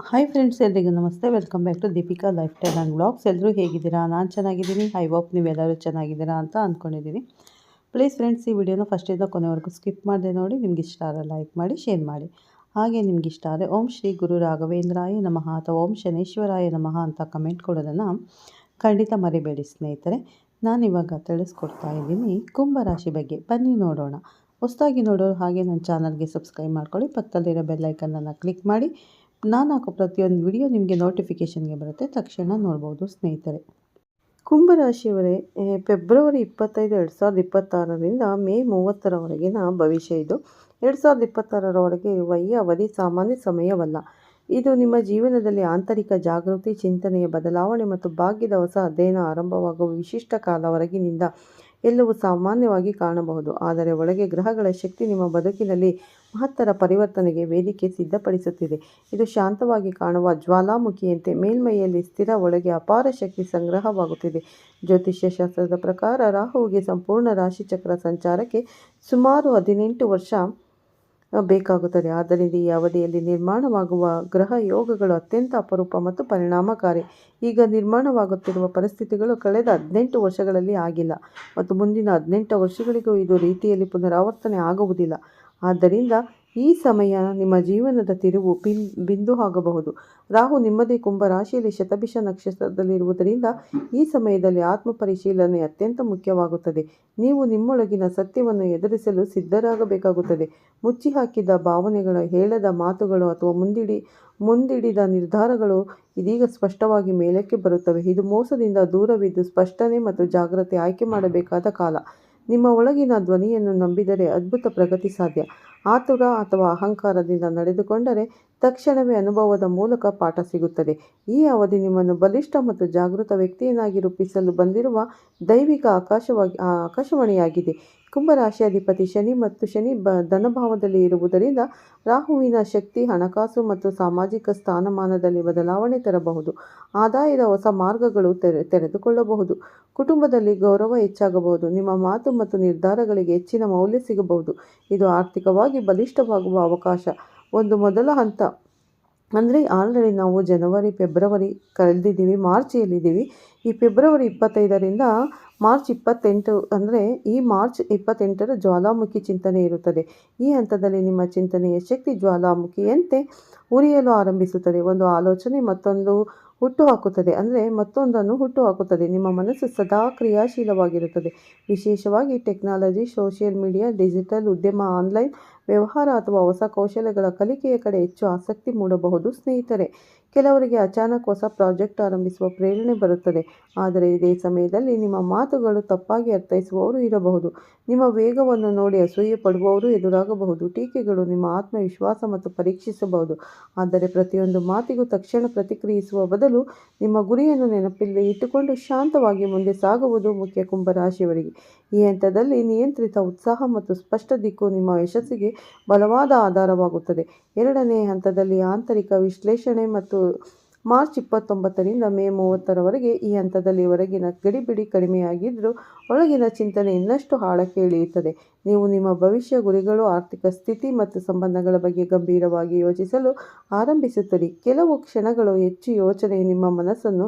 Hi friends, ಎಲ್ರಿಗೂ ನಮಸ್ತೆ. Welcome back to Deepika lifestyle and vlogs. ಎಲ್ಲರೂ ಹೇಗಿದ್ದೀರಾ? ನಾನು ಚೆನ್ನಾಗಿದ್ದೀನಿ. ಐ ಹೋಪ್ ನೀವೆಲ್ಲರೂ ಚೆನ್ನಾಗಿದ್ದೀರಾ ಅಂತ ಅಂದ್ಕೊಂಡಿದ್ದೀನಿ. ಪ್ಲೀಸ್ ಫ್ರೆಂಡ್ಸ್, ಈ ವಿಡಿಯೋನ ಫಸ್ಟಿಂದ ಕೊನೆವರೆಗೂ ಸ್ಕಿಪ್ ಮಾಡದೆ ನೋಡಿ. ನಿಮ್ಗೆ ಇಷ್ಟ ಆದರೆ ಲೈಕ್ ಮಾಡಿ, ಶೇರ್ ಮಾಡಿ. ಹಾಗೆ ನಿಮ್ಗೆ ಇಷ್ಟ ಆದರೆ ಓಂ ಶ್ರೀ ಗುರು ರಾಘವೇಂದ್ರಾಯ ನಮಃ ಅಥವಾ ಓಂ ಶನೇಶ್ವರಾಯ ನಮಃ ಅಂತ ಕಮೆಂಟ್ ಕೊಡೋದನ್ನು ಖಂಡಿತ ಮರಿಬೇಡಿ ಸ್ನೇಹಿತರೆ. ನಾನಿವಾಗ ತಿಳಿಸ್ಕೊಡ್ತಾ ಇದ್ದೀನಿ ಕುಂಭರಾಶಿ ಬಗ್ಗೆ. ಬನ್ನಿ ನೋಡೋಣ. ಹೊಸದಾಗಿ ನೋಡೋರು ಹಾಗೆ ನನ್ನ ಚಾನಲ್ಗೆ ಸಬ್ಸ್ಕ್ರೈಬ್ ಮಾಡ್ಕೊಳ್ಳಿ. ಪಕ್ಕದಲ್ಲಿರೋ ಬೆಲ್ಲೈಕನ್ನನ್ನು ಕ್ಲಿಕ್ ಮಾಡಿ. ನಾನು ಹಾಕೋ ಪ್ರತಿಯೊಂದು ವಿಡಿಯೋ ನಿಮಗೆ ನೋಟಿಫಿಕೇಷನ್ಗೆ ಬರುತ್ತೆ, ತಕ್ಷಣ ನೋಡ್ಬೋದು ಸ್ನೇಹಿತರೆ. ಕುಂಭರಾಶಿಯವರೇ, ಫೆಬ್ರವರಿ 25, 2026ರಿಂದ ಮೇ 30ರವರೆಗಿನ ಭವಿಷ್ಯ ಇದು. 2026ರವರೆಗೆ ಇರುವ ಈ ಅವಧಿ ಸಾಮಾನ್ಯ ಸಮಯವಲ್ಲ. ಇದು ನಿಮ್ಮ ಜೀವನದಲ್ಲಿ ಆಂತರಿಕ ಜಾಗೃತಿ, ಚಿಂತನೆಯ ಬದಲಾವಣೆ ಮತ್ತು ಭಾಗ್ಯದ ಹೊಸ ಅಧ್ಯಯನ ಆರಂಭವಾಗುವ ವಿಶಿಷ್ಟ ಕಾಲ. ಹೊರಗಿನಿಂದ ಎಲ್ಲವೂ ಸಾಮಾನ್ಯವಾಗಿ ಕಾಣಬಹುದು, ಆದರೆ ಒಳಗೆ ಗ್ರಹಗಳ ಶಕ್ತಿ ನಿಮ್ಮ ಬದುಕಿನಲ್ಲಿ ಮಹತ್ತರ ಪರಿವರ್ತನೆಗೆ ವೇದಿಕೆ ಸಿದ್ಧಪಡಿಸುತ್ತಿದೆ. ಇದು ಶಾಂತವಾಗಿ ಕಾಣುವ ಜ್ವಾಲಾಮುಖಿಯಂತೆ ಮೇಲ್ಮೈಯಲ್ಲಿ ಸ್ಥಿರ, ಒಳಗೆ ಅಪಾರ ಶಕ್ತಿ ಸಂಗ್ರಹವಾಗುತ್ತಿದೆ. ಜ್ಯೋತಿಷ್ಯ ಶಾಸ್ತ್ರದ ಪ್ರಕಾರ ರಾಹುವಿಗೆ ಸಂಪೂರ್ಣ ರಾಶಿಚಕ್ರ ಸಂಚಾರಕ್ಕೆ ಸುಮಾರು 18 ವರ್ಷ ಬೇಕಾಗುತ್ತದೆ. ಆದ್ದರಿಂದ ಈ ಅವಧಿಯಲ್ಲಿ ನಿರ್ಮಾಣವಾಗುವ ಗ್ರಹ ಯೋಗಗಳು ಅತ್ಯಂತ ಅಪರೂಪ ಮತ್ತು ಪರಿಣಾಮಕಾರಿ. ಈಗ ನಿರ್ಮಾಣವಾಗುತ್ತಿರುವ ಪರಿಸ್ಥಿತಿಗಳು ಕಳೆದ 18 ವರ್ಷಗಳಲ್ಲಿ ಆಗಿಲ್ಲ ಮತ್ತು ಮುಂದಿನ 18 ವರ್ಷಗಳಿಗೂ ಇದು ರೀತಿಯಲ್ಲಿ ಪುನರಾವರ್ತನೆ ಆಗುವುದಿಲ್ಲ. ಆದ್ದರಿಂದ ಈ ಸಮಯ ನಿಮ್ಮ ಜೀವನದ ತಿರುವು ಬಿಂದು ಆಗಬಹುದು. ರಾಹು ನಿಮ್ಮದೇ ಕುಂಭ ರಾಶಿಯಲ್ಲಿ ಶತಭಿಷ ನಕ್ಷತ್ರದಲ್ಲಿರುವುದರಿಂದ ಈ ಸಮಯದಲ್ಲಿ ಆತ್ಮ ಪರಿಶೀಲನೆ ಅತ್ಯಂತ ಮುಖ್ಯವಾಗುತ್ತದೆ. ನೀವು ನಿಮ್ಮೊಳಗಿನ ಸತ್ಯವನ್ನು ಎದುರಿಸಲು ಸಿದ್ಧರಾಗಬೇಕಾಗುತ್ತದೆ. ಮುಚ್ಚಿಹಾಕಿದ ಭಾವನೆಗಳು, ಹೇಳದ ಮಾತುಗಳು ಅಥವಾ ಮುಂದಿಡಿದ ನಿರ್ಧಾರಗಳು ಇದೀಗ ಸ್ಪಷ್ಟವಾಗಿ ಮೇಲಕ್ಕೆ ಬರುತ್ತವೆ. ಇದು ಮೋಸದಿಂದ ದೂರವಿದ್ದು ಸ್ಪಷ್ಟನೆ ಮತ್ತು ಜಾಗ್ರತೆ ಆಯ್ಕೆ ಮಾಡಬೇಕಾದ ಕಾಲ. ನಿಮ್ಮ ಒಳಗಿನ ಧ್ವನಿಯನ್ನು ನಂಬಿದರೆ ಅದ್ಭುತ ಪ್ರಗತಿ ಸಾಧ್ಯ. ಆತುರ ಅಥವಾ ಅಹಂಕಾರದಿಂದ ನಡೆದುಕೊಂಡರೆ ತಕ್ಷಣವೇ ಅನುಭವದ ಮೂಲಕ ಪಾಠ ಸಿಗುತ್ತದೆ. ಈ ಅವಧಿ ನಿಮ್ಮನ್ನು ಬಲಿಷ್ಠ ಮತ್ತು ಜಾಗೃತ ವ್ಯಕ್ತಿಯನ್ನಾಗಿ ರೂಪಿಸಲು ಬಂದಿರುವ ದೈವಿಕ ಆಕಾಶವಾಣಿಯಾಗಿದೆ. ಕುಂಭರಾಶಿಯಾಧಿಪತಿ ಶನಿ ಮತ್ತು ಶನಿ ಧನಭಾವದಲ್ಲಿ ಇರುವುದರಿಂದ ರಾಹುವಿನ ಶಕ್ತಿ ಹಣಕಾಸು ಮತ್ತು ಸಾಮಾಜಿಕ ಸ್ಥಾನಮಾನದಲ್ಲಿ ಬದಲಾವಣೆ ತರಬಹುದು. ಆದಾಯದ ಹೊಸ ಮಾರ್ಗಗಳು ತೆರೆದುಕೊಳ್ಳಬಹುದು. ಕುಟುಂಬದಲ್ಲಿ ಗೌರವ ಹೆಚ್ಚಾಗಬಹುದು. ನಿಮ್ಮ ಮಾತು ಮತ್ತು ನಿರ್ಧಾರಗಳಿಗೆ ಹೆಚ್ಚಿನ ಮೌಲ್ಯ ಸಿಗಬಹುದು. ಇದು ಆರ್ಥಿಕವಾಗಿ ಬಲಿಷ್ಠವಾಗುವ ಅವಕಾಶ. ಒಂದು ಮೊದಲ ಹಂತ ಅಂದರೆ ಆಲ್ರೆಡಿ ನಾವು ಜನವರಿ, ಫೆಬ್ರವರಿ ಕಳೆದಿದ್ದೀವಿ, ಮಾರ್ಚಲ್ಲಿದ್ದೀವಿ. ಈ ಫೆಬ್ರವರಿ 25ರಿಂದ ಮಾರ್ಚ್ 28 ಅಂದರೆ ಈ ಮಾರ್ಚ್ 28ರ ಜ್ವಾಲಾಮುಖಿ ಚಿಂತನೆ ಇರುತ್ತದೆ. ಈ ಹಂತದಲ್ಲಿ ನಿಮ್ಮ ಚಿಂತನೆಯ ಶಕ್ತಿ ಜ್ವಾಲಾಮುಖಿಯಂತೆ ಉರಿಯಲು ಆರಂಭಿಸುತ್ತದೆ. ಒಂದು ಆಲೋಚನೆ ಮತ್ತೊಂದನ್ನು ಹುಟ್ಟುಹಾಕುತ್ತದೆ. ನಿಮ್ಮ ಮನಸ್ಸು ಸದಾ ಕ್ರಿಯಾಶೀಲವಾಗಿರುತ್ತದೆ. ವಿಶೇಷವಾಗಿ ಟೆಕ್ನಾಲಜಿ, ಸೋಷಿಯಲ್ ಮೀಡಿಯಾ, ಡಿಜಿಟಲ್ ಉದ್ಯಮ, ಆನ್ಲೈನ್ ವ್ಯವಹಾರ ಅಥವಾ ಹೊಸ ಕೌಶಲ್ಯಗಳ ಕಲಿಕೆಯ ಕಡೆ ಹೆಚ್ಚು ಆಸಕ್ತಿ ಮೂಡಬಹುದು. ಸ್ನೇಹಿತರೆ, ಕೆಲವರಿಗೆ ಅಚಾನಕ್ ಹೊಸ ಪ್ರಾಜೆಕ್ಟ್ ಆರಂಭಿಸುವ ಪ್ರೇರಣೆ ಬರುತ್ತದೆ. ಆದರೆ ಇದೇ ಸಮಯದಲ್ಲಿ ನಿಮ್ಮ ಮಾತುಗಳು ತಪ್ಪಾಗಿ ಅರ್ಥೈಸುವವರು ಇರಬಹುದು. ನಿಮ್ಮ ವೇಗವನ್ನು ನೋಡಿ ಅಸೂಯೆ ಪಡುವವರು ಎದುರಾಗಬಹುದು. ಟೀಕೆಗಳು ನಿಮ್ಮ ಆತ್ಮವಿಶ್ವಾಸ ಮತ್ತು ಪರೀಕ್ಷಿಸಬಹುದು. ಆದರೆ ಪ್ರತಿಯೊಂದು ಮಾತಿಗೂ ತಕ್ಷಣ ಪ್ರತಿಕ್ರಿಯಿಸುವ ಬದಲು ನಿಮ್ಮ ಗುರಿಯನ್ನು ನೆನಪಿನಲ್ಲಿ ಇಟ್ಟುಕೊಂಡು ಶಾಂತವಾಗಿ ಮುಂದೆ ಸಾಗುವುದು ಮುಖ್ಯ. ಕುಂಭರಾಶಿಯವರಿಗೆ ಈ ಹಂತದಲ್ಲಿ ನಿಯಂತ್ರಿತ ಉತ್ಸಾಹ ಮತ್ತು ಸ್ಪಷ್ಟ ದಿಕ್ಕು ನಿಮ್ಮ ಯಶಸ್ಸಿಗೆ ಬಲವಾದ ಆಧಾರವಾಗುತ್ತದೆ. ಎರಡನೇ ಹಂತದಲ್ಲಿ ಆಂತರಿಕ ವಿಶ್ಲೇಷಣೆ ಮತ್ತು ಮಾರ್ಚ್ 29ರಿಂದ ಮೇ 30ರವರೆಗೆ ಈ ಹಂತದಲ್ಲಿ ಹೊರಗಿನ ಗಡಿಬಿಡಿ ಕಡಿಮೆಯಾಗಿದ್ದರೂ ಒಳಗಿನ ಚಿಂತನೆ ಇನ್ನಷ್ಟು ಆಳಕ್ಕೆ ಇಳಿಯುತ್ತದೆ. ನೀವು ನಿಮ್ಮ ಭವಿಷ್ಯ ಗುರಿಗಳು, ಆರ್ಥಿಕ ಸ್ಥಿತಿ ಮತ್ತು ಸಂಬಂಧಗಳ ಬಗ್ಗೆ ಗಂಭೀರವಾಗಿ ಯೋಚಿಸಲು ಆರಂಭಿಸುತ್ತೀರಿ. ಕೆಲವು ಕ್ಷಣಗಳು ಹೆಚ್ಚು ಯೋಚನೆ ನಿಮ್ಮ ಮನಸ್ಸನ್ನು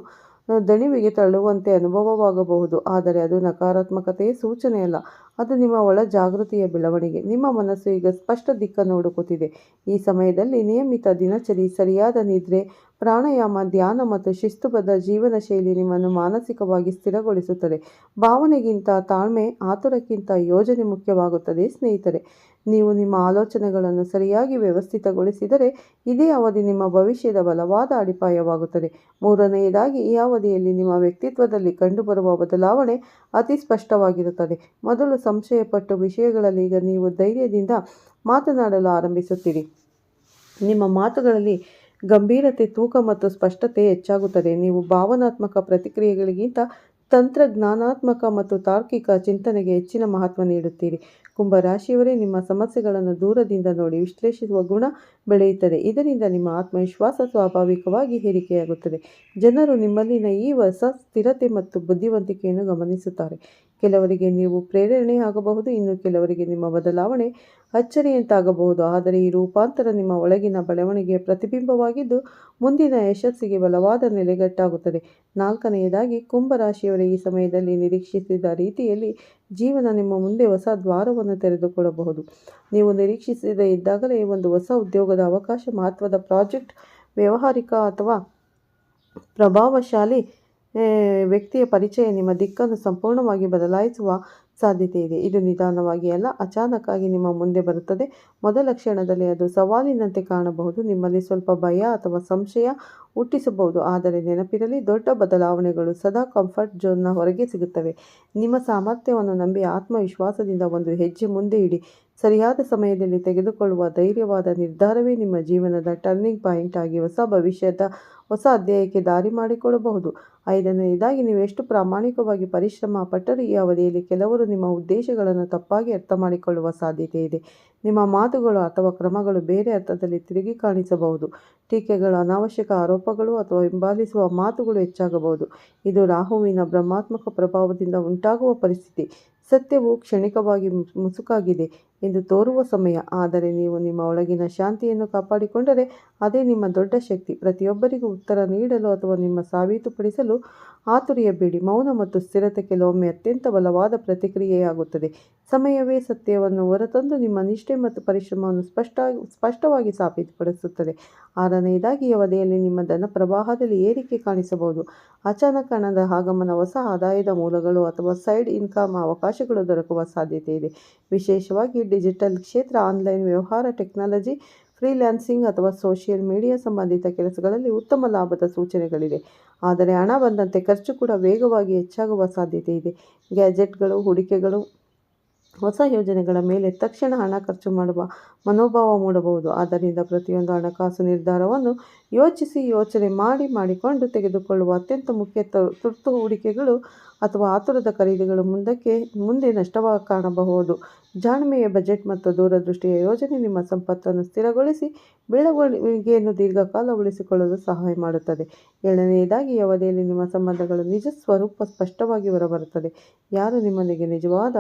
ದಣಿವಿಗೆ ತಳ್ಳುವಂತೆ ಅನುಭವವಾಗಬಹುದು, ಆದರೆ ಅದು ನಕಾರಾತ್ಮಕತೆಯ ಸೂಚನೆಯಲ್ಲ. ಅದು ನಿಮ್ಮ ಒಳ ಜಾಗೃತಿಯ ಬೆಳವಣಿಗೆ. ನಿಮ್ಮ ಮನಸ್ಸು ಈಗ ಸ್ಪಷ್ಟ ದಿಕ್ಕನ್ನು ಹುಡುಕುತ್ತಿದೆ. ಈ ಸಮಯದಲ್ಲಿ ನಿಯಮಿತ ದಿನಚರಿ, ಸರಿಯಾದ ನಿದ್ರೆ, ಪ್ರಾಣಾಯಾಮ, ಧ್ಯಾನ ಮತ್ತು ಶಿಸ್ತುಬದ್ಧ ಜೀವನ ಶೈಲಿ ನಿಮ್ಮನ್ನು ಮಾನಸಿಕವಾಗಿ ಸ್ಥಿರಗೊಳಿಸುತ್ತದೆ. ಭಾವನೆಗಿಂತ ತಾಳ್ಮೆ, ಆತುರಕ್ಕಿಂತ ಯೋಜನೆ ಮುಖ್ಯವಾಗುತ್ತದೆ. ಸ್ನೇಹಿತರೆ, ನೀವು ನಿಮ್ಮ ಆಲೋಚನೆಗಳನ್ನು ಸರಿಯಾಗಿ ವ್ಯವಸ್ಥಿತಗೊಳಿಸಿದರೆ ಇದೇ ಅವಧಿ ನಿಮ್ಮ ಭವಿಷ್ಯದ ಬಲವಾದ ಅಡಿಪಾಯವಾಗುತ್ತದೆ. ಮೂರನೆಯದಾಗಿ, ಈ ಅವಧಿಯಲ್ಲಿ ನಿಮ್ಮ ವ್ಯಕ್ತಿತ್ವದಲ್ಲಿ ಕಂಡುಬರುವ ಬದಲಾವಣೆ ಅತಿ ಸ್ಪಷ್ಟವಾಗಿರುತ್ತದೆ. ಮೊದಲು ಸಂಶಯಪಟ್ಟು ವಿಷಯಗಳಲ್ಲಿ ಈಗ ನೀವು ಧೈರ್ಯದಿಂದ ಮಾತನಾಡಲು ಆರಂಭಿಸುತ್ತೀರಿ. ನಿಮ್ಮ ಮಾತುಗಳಲ್ಲಿ ಗಂಭೀರತೆ, ತೂಕ ಮತ್ತು ಸ್ಪಷ್ಟತೆ ಹೆಚ್ಚಾಗುತ್ತದೆ. ನೀವು ಭಾವನಾತ್ಮಕ ಪ್ರತಿಕ್ರಿಯೆಗಳಿಗಿಂತ ತಂತ್ರಜ್ಞಾನಾತ್ಮಕ ಮತ್ತು ತಾರ್ಕಿಕ ಚಿಂತನೆಗೆ ಹೆಚ್ಚಿನ ಮಹತ್ವ ನೀಡುತ್ತೀರಿ. ಕುಂಭರಾಶಿಯವರೇ, ನಿಮ್ಮ ಸಮಸ್ಯೆಗಳನ್ನು ದೂರದಿಂದ ನೋಡಿ ವಿಶ್ಲೇಷಿಸುವ ಗುಣ ಬೆಳೆಯುತ್ತದೆ. ಇದರಿಂದ ನಿಮ್ಮ ಆತ್ಮವಿಶ್ವಾಸ ಸ್ವಾಭಾವಿಕವಾಗಿ ಏರಿಕೆಯಾಗುತ್ತದೆ. ಜನರು ನಿಮ್ಮಲ್ಲಿನ ಈ ಹೊಸ ಸ್ಥಿರತೆ ಮತ್ತು ಬುದ್ಧಿವಂತಿಕೆಯನ್ನು ಗಮನಿಸುತ್ತಾರೆ. ಕೆಲವರಿಗೆ ನೀವು ಪ್ರೇರಣೆ ಆಗಬಹುದು, ಇನ್ನು ಕೆಲವರಿಗೆ ನಿಮ್ಮ ಬದಲಾವಣೆ ಅಚ್ಚರಿಯಂತಾಗಬಹುದು. ಆದರೆ ಈ ರೂಪಾಂತರ ನಿಮ್ಮ ಒಳಗಿನ ಬೆಳವಣಿಗೆಯ ಪ್ರತಿಬಿಂಬವಾಗಿದ್ದು ಮುಂದಿನ ಯಶಸ್ಸಿಗೆ ಬಲವಾದ ನೆಲೆಗಟ್ಟಾಗುತ್ತದೆ. 4ನೇದಾಗಿ ಕುಂಭರಾಶಿಯವರ ಈ ಸಮಯದಲ್ಲಿ ನಿರೀಕ್ಷಿಸಿದ ರೀತಿಯಲ್ಲಿ ಜೀವನ ನಿಮ್ಮ ಮುಂದೆ ಹೊಸ ದ್ವಾರವನ್ನು ತೆರೆದುಕೊಳ್ಳಬಹುದು. ನೀವು ನಿರೀಕ್ಷಿಸದೇ ಇದ್ದಾಗಲೇ ಒಂದು ಹೊಸ ಉದ್ಯೋಗದ ಅವಕಾಶ, ಮಹತ್ವದ ಪ್ರಾಜೆಕ್ಟ್, ವ್ಯಾವಹಾರಿಕ ಅಥವಾ ಪ್ರಭಾವಶಾಲಿ ವ್ಯಕ್ತಿಯ ಪರಿಚಯ ನಿಮ್ಮ ದಿಕ್ಕನ್ನು ಸಂಪೂರ್ಣವಾಗಿ ಬದಲಾಯಿಸುವ ಸಾಧ್ಯತೆ ಇದೆ. ಇದು ನಿಧಾನವಾಗಿ ಅಲ್ಲ, ಅಚಾನಕ್ಕಾಗಿ ನಿಮ್ಮ ಮುಂದೆ ಬರುತ್ತದೆ. ಮೊದಲ ಕ್ಷಣದಲ್ಲಿ ಅದು ಸವಾಲಿನಂತೆ ಕಾಣಬಹುದು, ನಿಮ್ಮಲ್ಲಿ ಸ್ವಲ್ಪ ಭಯ ಅಥವಾ ಸಂಶಯ ಹುಟ್ಟಿಸಬಹುದು. ಆದರೆ ನೆನಪಿರಲಿ, ದೊಡ್ಡ ಬದಲಾವಣೆಗಳು ಸದಾ ಕಂಫರ್ಟ್ ಝೋನ್ನ ಹೊರಗೆ ಸಿಗುತ್ತವೆ. ನಿಮ್ಮ ಸಾಮರ್ಥ್ಯವನ್ನು ನಂಬಿ ಆತ್ಮವಿಶ್ವಾಸದಿಂದ ಒಂದು ಹೆಜ್ಜೆ ಮುಂದೆ ಇಡಿ. ಸರಿಯಾದ ಸಮಯದಲ್ಲಿ ತೆಗೆದುಕೊಳ್ಳುವ ಧೈರ್ಯವಾದ ನಿರ್ಧಾರವೇ ನಿಮ್ಮ ಜೀವನದ ಟರ್ನಿಂಗ್ ಪಾಯಿಂಟ್ ಆಗಿ ಹೊಸ ಅಧ್ಯಾಯಕ್ಕೆ ದಾರಿ ಮಾಡಿಕೊಡಬಹುದು. 5ನೇದಾಗಿ, ನೀವು ಎಷ್ಟು ಪ್ರಾಮಾಣಿಕವಾಗಿ ಪರಿಶ್ರಮ ಪಟ್ಟರೂ ಈ ಅವಧಿಯಲ್ಲಿ ಕೆಲವರು ನಿಮ್ಮ ಉದ್ದೇಶಗಳನ್ನು ತಪ್ಪಾಗಿ ಅರ್ಥ ಮಾಡಿಕೊಳ್ಳುವ ಸಾಧ್ಯತೆ ಇದೆ. ನಿಮ್ಮ ಮಾತುಗಳು ಅಥವಾ ಕ್ರಮಗಳು ಬೇರೆ ಅರ್ಥದಲ್ಲಿ ತಿರುಗಿ ಕಾಣಿಸಬಹುದು. ಟೀಕೆಗಳು, ಅನಾವಶ್ಯಕ ಆರೋಪಗಳು ಅಥವಾ ಹಿಂಬಾಲಿಸುವ ಮಾತುಗಳು ಹೆಚ್ಚಾಗಬಹುದು. ಇದು ರಾಹುವಿನ ಭ್ರಮಾತ್ಮಕ ಪ್ರಭಾವದಿಂದ ಉಂಟಾಗುವ ಪರಿಸ್ಥಿತಿ. ಸತ್ಯವು ಕ್ಷಣಿಕವಾಗಿ ಮುಸುಕಾಗಿದೆ ಎಂದು ತೋರುವ ಸಮಯ, ಆದರೆ ನೀವು ನಿಮ್ಮ ಒಳಗಿನ ಶಾಂತಿಯನ್ನು ಕಾಪಾಡಿಕೊಂಡರೆ ಅದೇ ನಿಮ್ಮ ದೊಡ್ಡ ಶಕ್ತಿ. ಪ್ರತಿಯೊಬ್ಬರಿಗೂ ಉತ್ತರ ನೀಡಲು ಅಥವಾ ನಿಮ್ಮ ಸಾಬೀತುಪಡಿಸಲು ಆತುರಿಯಬೇಡಿ. ಮೌನ ಮತ್ತು ಸ್ಥಿರತೆ ಕೆಲವೊಮ್ಮೆ ಅತ್ಯಂತ ಬಲವಾದ ಪ್ರತಿಕ್ರಿಯೆಯಾಗುತ್ತದೆ. ಸಮಯವೇ ಸತ್ಯವನ್ನು ಹೊರತಂದು ನಿಮ್ಮ ನಿಷ್ಠೆ ಮತ್ತು ಪರಿಶ್ರಮವನ್ನು ಸ್ಪಷ್ಟವಾಗಿ ಸಾಬೀತುಪಡಿಸುತ್ತದೆ. 6ನೇದಾಗಿ, ಈ ಅವಧಿಯಲ್ಲಿ ನಿಮ್ಮ ಧನ ಪ್ರವಾಹದಲ್ಲಿ ಏರಿಕೆ ಕಾಣಿಸಬಹುದು. ಅಚಾನಕ್ ಹಣದ ಆಗಮನ, ಹೊಸ ಆದಾಯದ ಮೂಲಗಳು ಅಥವಾ ಸೈಡ್ ಇನ್ಕಮ್ ಅವಕಾಶಗಳು ದೊರಕುವ ಸಾಧ್ಯತೆ ಇದೆ. ವಿಶೇಷವಾಗಿ ಡಿಜಿಟಲ್ ಕ್ಷೇತ್ರ, ಆನ್ಲೈನ್ ವ್ಯವಹಾರ, ಟೆಕ್ನಾಲಜಿ, ಫ್ರೀಲ್ಯಾನ್ಸಿಂಗ್ ಅಥವಾ ಸೋಷಿಯಲ್ ಮೀಡಿಯಾ ಸಂಬಂಧಿತ ಕೆಲಸಗಳಲ್ಲಿ ಉತ್ತಮ ಲಾಭದ ಸೂಚನೆಗಳಿವೆ. ಆದರೆ ಹಣ ಬಂದಂತೆ ಖರ್ಚು ಕೂಡ ವೇಗವಾಗಿ ಹೆಚ್ಚಾಗುವ ಸಾಧ್ಯತೆ ಇದೆ. ಗ್ಯಾಜೆಟ್ಗಳು, ಹೂಡಿಕೆಗಳು, ಹೊಸ ಯೋಜನೆಗಳ ಮೇಲೆ ತಕ್ಷಣ ಹಣ ಖರ್ಚು ಮಾಡುವ ಮನೋಭಾವ ಮೂಡಬಹುದು. ಆದ್ದರಿಂದ ಪ್ರತಿಯೊಂದು ಹಣಕಾಸು ನಿರ್ಧಾರವನ್ನು ಯೋಚನೆ ಮಾಡಿಕೊಂಡು ತೆಗೆದುಕೊಳ್ಳುವ ಅತ್ಯಂತ ಮುಖ್ಯ. ತುರ್ತು ಹೂಡಿಕೆಗಳು ಅಥವಾ ಆತುರದ ಖರೀದಿಗಳು ಮುಂದೆ ನಷ್ಟವಾಗಿ ಕಾಣಬಹುದು. ಜಾಣ್ಮೆಯ ಬಜೆಟ್ ಮತ್ತು ದೂರದೃಷ್ಟಿಯ ಯೋಜನೆ ನಿಮ್ಮ ಸಂಪತ್ತನ್ನು ಸ್ಥಿರಗೊಳಿಸಿ ಬೆಳವಣಿಗೆಯನ್ನು ದೀರ್ಘಕಾಲ ಉಳಿಸಿಕೊಳ್ಳಲು ಸಹಾಯ ಮಾಡುತ್ತದೆ. 7ನೇದಾಗಿ, ಈ ಅವಧಿಯಲ್ಲಿ ನಿಮ್ಮ ಸಂಬಂಧಗಳ ನಿಜ ಸ್ವರೂಪ ಸ್ಪಷ್ಟವಾಗಿ ಹೊರಬರುತ್ತದೆ. ಯಾರು ನಿಮ್ಮೊಂದಿಗೆ ನಿಜವಾದ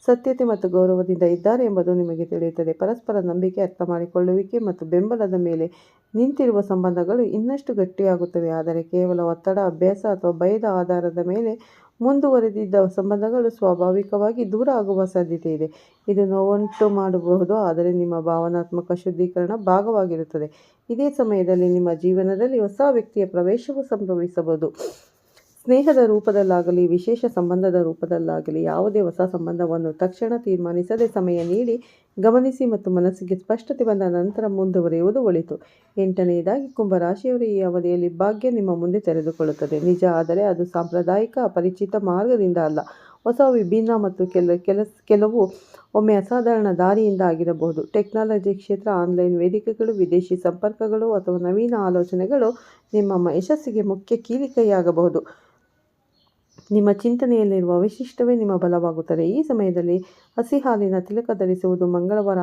ಸತ್ಯತೆ ಮತ್ತು ಗೌರವದಿಂದ ಇದ್ದಾರೆ ಎಂಬುದು ನಿಮಗೆ ತಿಳಿಯುತ್ತದೆ. ಪರಸ್ಪರ ನಂಬಿಕೆ, ಅರ್ಥ ಮಾಡಿಕೊಳ್ಳುವಿಕೆ ಮತ್ತು ಬೆಂಬಲದ ಮೇಲೆ ನಿಂತಿರುವ ಸಂಬಂಧಗಳು ಇನ್ನಷ್ಟು ಗಟ್ಟಿಯಾಗುತ್ತವೆ. ಆದರೆ ಕೇವಲ ಒತ್ತಡ, ಅಭ್ಯಾಸ ಅಥವಾ ಭಯದ ಆಧಾರದ ಮೇಲೆ ಮುಂದುವರೆದಿದ್ದ ಸಂಬಂಧಗಳು ಸ್ವಾಭಾವಿಕವಾಗಿ ದೂರ ಆಗುವ ಸಾಧ್ಯತೆ ಇದೆ. ಇದು ನೋವುಂಟು ಮಾಡಬಹುದು, ಆದರೆ ನಿಮ್ಮ ಭಾವನಾತ್ಮಕ ಶುದ್ಧೀಕರಣ ಭಾಗವಾಗಿರುತ್ತದೆ. ಇದೇ ಸಮಯದಲ್ಲಿ ನಿಮ್ಮ ಜೀವನದಲ್ಲಿ ಹೊಸ ವ್ಯಕ್ತಿಯ ಪ್ರವೇಶವೂ ಸಂಭವಿಸಬಹುದು. ಸ್ನೇಹದ ರೂಪದಲ್ಲಾಗಲಿ ವಿಶೇಷ ಸಂಬಂಧದ ರೂಪದಲ್ಲಾಗಲಿ ಯಾವುದೇ ಹೊಸ ಸಂಬಂಧವನ್ನು ತಕ್ಷಣ ತೀರ್ಮಾನಿಸದೆ ಸಮಯ ನೀಡಿ ಗಮನಿಸಿ ಮತ್ತು ಮನಸ್ಸಿಗೆ ಸ್ಪಷ್ಟತೆ ಬಂದ ನಂತರ ಮುಂದುವರಿಯುವುದು ಒಳಿತು. 8ನೇದಾಗಿ, ಕುಂಭರಾಶಿಯವರ ಈ ಅವಧಿಯಲ್ಲಿ ಭಾಗ್ಯ ನಿಮ್ಮ ಮುಂದೆ ತೆರೆದುಕೊಳ್ಳುತ್ತದೆ. ನಿಜ, ಆದರೆ ಅದು ಸಾಂಪ್ರದಾಯಿಕ ಅಪರಿಚಿತ ಮಾರ್ಗದಿಂದ ಅಲ್ಲ. ಹೊಸ, ವಿಭಿನ್ನ ಮತ್ತು ಕೆಲವು ಒಮ್ಮೆ ಅಸಾಧಾರಣ ದಾರಿಯಿಂದ ಆಗಿರಬಹುದು. ಟೆಕ್ನಾಲಜಿ ಕ್ಷೇತ್ರ, ಆನ್ಲೈನ್ ವೇದಿಕೆಗಳು, ವಿದೇಶಿ ಸಂಪರ್ಕಗಳು ಅಥವಾ ನವೀನ ಆಲೋಚನೆಗಳು ನಿಮ್ಮ ಯಶಸ್ಸಿಗೆ ಮುಖ್ಯ ಕೀಲಿಕೈಯಾಗಬಹುದು. ನಿಮ್ಮ ಚಿಂತನೆಯಲ್ಲಿರುವ ವಿಶಿಷ್ಟವೇ ನಿಮ್ಮ ಬಲವಾಗುತ್ತದೆ. ಈ ಸಮಯದಲ್ಲಿ ಹಸಿ ಹಾಲಿನ ತಿಲಕ ಧರಿಸುವುದು, ಮಂಗಳವಾರ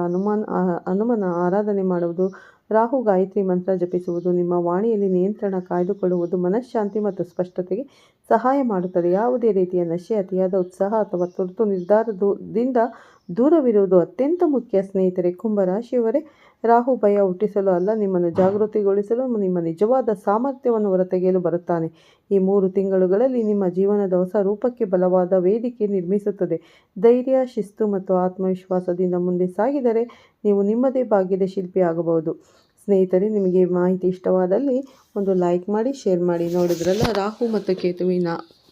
ಹನುಮನ ಆರಾಧನೆ ಮಾಡುವುದು, ರಾಹು ಗಾಯತ್ರಿ ಮಂತ್ರ ಜಪಿಸುವುದು, ನಿಮ್ಮ ವಾಣಿಯಲ್ಲಿ ನಿಯಂತ್ರಣ ಕಾಯ್ದುಕೊಳ್ಳುವುದು ಮನಃಶಾಂತಿ ಮತ್ತು ಸ್ಪಷ್ಟತೆಗೆ ಸಹಾಯ ಮಾಡುತ್ತದೆ. ಯಾವುದೇ ರೀತಿಯ ನಶೆ, ಅತಿಯಾದ ಉತ್ಸಾಹ ಅಥವಾ ತುರ್ತು ನಿರ್ಧಾರದಿಂದ ದೂರವಿರುವುದು ಅತ್ಯಂತ ಮುಖ್ಯ. ಸ್ನೇಹಿತರೆ, ಕುಂಭರಾಶಿಯವರೇ, ರಾಹು ಭಯ ಹುಟ್ಟಿಸಲು ಅಲ್ಲ, ನಿಮ್ಮನ್ನು ಜಾಗೃತಿಗೊಳಿಸಲು, ನಿಮ್ಮ ನಿಜವಾದ ಸಾಮರ್ಥ್ಯವನ್ನು ಹೊರತೆಗೆಯಲು ಬರುತ್ತಾನೆ. ಈ 3 ತಿಂಗಳುಗಳಲ್ಲಿ ನಿಮ್ಮ ಜೀವನದ ಹೊಸ ರೂಪಕ್ಕೆ ಬಲವಾದ ವೇದಿಕೆ ನಿರ್ಮಿಸುತ್ತದೆ. ಧೈರ್ಯ, ಶಿಸ್ತು ಮತ್ತು ಆತ್ಮವಿಶ್ವಾಸದಿಂದ ಮುಂದೆ ಸಾಗಿದರೆ ನೀವು ನಿಮ್ಮದೇ ಭಾಗ್ಯದ ಶಿಲ್ಪಿ ಆಗಬಹುದು. ಸ್ನೇಹಿತರೆ, ನಿಮಗೆ ಈ ಮಾಹಿತಿ ಇಷ್ಟವಾದಲ್ಲಿ ಒಂದು ಲೈಕ್ ಮಾಡಿ, ಶೇರ್ ಮಾಡಿ. ನೋಡಿದ್ರಲ್ಲ, ರಾಹು ಮತ್ತು ಕೇತುವಿನ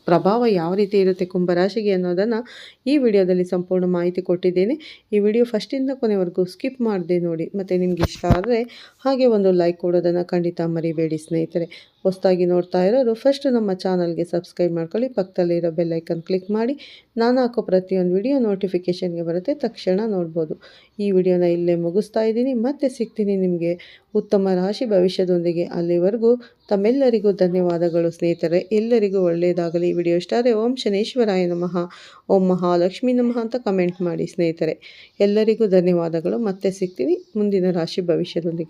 ಪ್ರಭಾವ ಯಾವ ರೀತಿ ಇರುತ್ತೆ ಕುಂಭರಾಶಿಗೆ ಅನ್ನೋದನ್ನು ಈ ವಿಡಿಯೋದಲ್ಲಿ ಸಂಪೂರ್ಣ ಮಾಹಿತಿ ಕೊಟ್ಟಿದ್ದೇನೆ. ಈ ವಿಡಿಯೋ ಫಸ್ಟಿಂದ ಕೊನೆವರೆಗೂ ಸ್ಕಿಪ್ ಮಾಡದೆ ನೋಡಿ. ಮತ್ತು ನಿಮ್ಗೆ ಇಷ್ಟ ಆದರೆ ಹಾಗೆ ಒಂದು ಲೈಕ್ ಕೊಡೋದನ್ನು ಖಂಡಿತ ಮರಿಬೇಡಿ. ಸ್ನೇಹಿತರೆ, ಹೊಸದಾಗಿ ನೋಡ್ತಾ ಇರೋರು ಫಸ್ಟ್ ನಮ್ಮ ಚಾನಲ್ಗೆ ಸಬ್ಸ್ಕ್ರೈಬ್ ಮಾಡ್ಕೊಳ್ಳಿ. ಪಕ್ಕದಲ್ಲಿರೋ ಬೆಲ್ ಐಕನ್ ಕ್ಲಿಕ್ ಮಾಡಿ. ನಾನು ಹಾಕೋ ಪ್ರತಿಯೊಂದು ವಿಡಿಯೋ ನೋಟಿಫಿಕೇಷನ್ಗೆ ಬರುತ್ತೆ, ತಕ್ಷಣ ನೋಡ್ಬೋದು. ಈ ವಿಡಿಯೋನ ಇಲ್ಲೇ ಮುಗಿಸ್ತಾ ಇದ್ದೀನಿ. ಮತ್ತೆ ಸಿಗ್ತೀನಿ ನಿಮಗೆ ಉತ್ತಮ ರಾಶಿ ಭವಿಷ್ಯದೊಂದಿಗೆ. ಅಲ್ಲಿವರೆಗೂ ತಮ್ಮೆಲ್ಲರಿಗೂ ಧನ್ಯವಾದಗಳು. ಸ್ನೇಹಿತರೆ, ಎಲ್ಲರಿಗೂ ಒಳ್ಳೆಯದಾಗಲಿ. ವಿಡಿಯೋ ಇಷ್ಟ ಆದರೆ ಓಂ ಶನೇಶ್ವರಾಯ ನಮಃ, ಓಂ ಮಹಾಲಕ್ಷ್ಮಿ ನಮಃ ಅಂತ ಕಮೆಂಟ್ ಮಾಡಿ. ಸ್ನೇಹಿತರೆ, ಎಲ್ಲರಿಗೂ ಧನ್ಯವಾದಗಳು. ಮತ್ತೆ ಸಿಗ್ತೀನಿ ಮುಂದಿನ ರಾಶಿ ಭವಿಷ್ಯದೊಂದಿಗೆ.